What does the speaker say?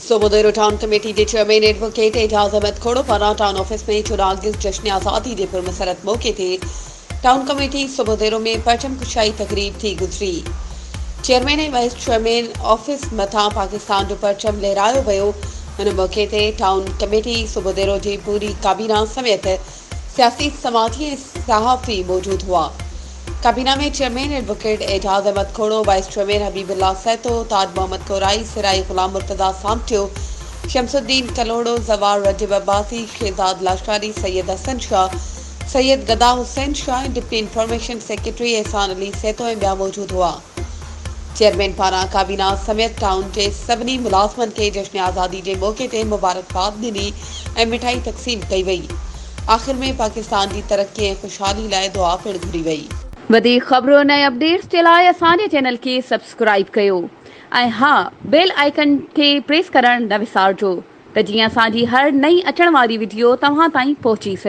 सोभوديرو town committee के chairman advocate Ejaz Ahmed खोड़ो पारां town office में 84 जश्न आज़ादी के पुरमसरत मौके ते टाउन कमेटी सोभوديرو में परचम क़शائي तकरीब थी गुज़री। चेयरमैन ऐं वाइस चेयरमैन ऑफिस मथां पाकिस्तान जो परचम लहरायो वियो। हुन मौके ते टाउन कमेटी सोभوديرو जी पूरी काबीना समेत सियासी, समाजी ऐं सहाफ़ी मौजूद हुआ। काबीना में chairman advocate Ejaz Ahmed Khoro, vice chairman Habibullah Saito, Taj Mohammad Korai, Sirai Ghulam Murtaza Samtio, Shamsuddin Kaloro, Jawar Rajib Abbasi, Shahzad Lashari, Syed Hasan Shah, Syed गदा Hussain Shah, deputy information secretary एहसान अली सैतो ऐं ॿिया मौजूद हुआ। चेयरमैन पारां काबीना समेत टाउन के सभिनी मुलाज़िमनि खे जश्न आज़ादी के मौके ते मुबारकबाद ॾिनी ऐं मिठाई तक़सीम कई वई। आख़िर में पाकिस्तान की तरक्की ऐं ख़ुशहाली लाइ दुआ पिणु घुरी वई। वधीक ख़बरुनि ऐं अपडेट्स जे लाइ असांजे चैनल खे सब्सक्राइब कयो ऐं बेल आइकन खे प्रेस करणु न विसारिजो त जीअं असांजी हर नई अचण वारी वीडियो तव्हां ताईं पहुची सघे।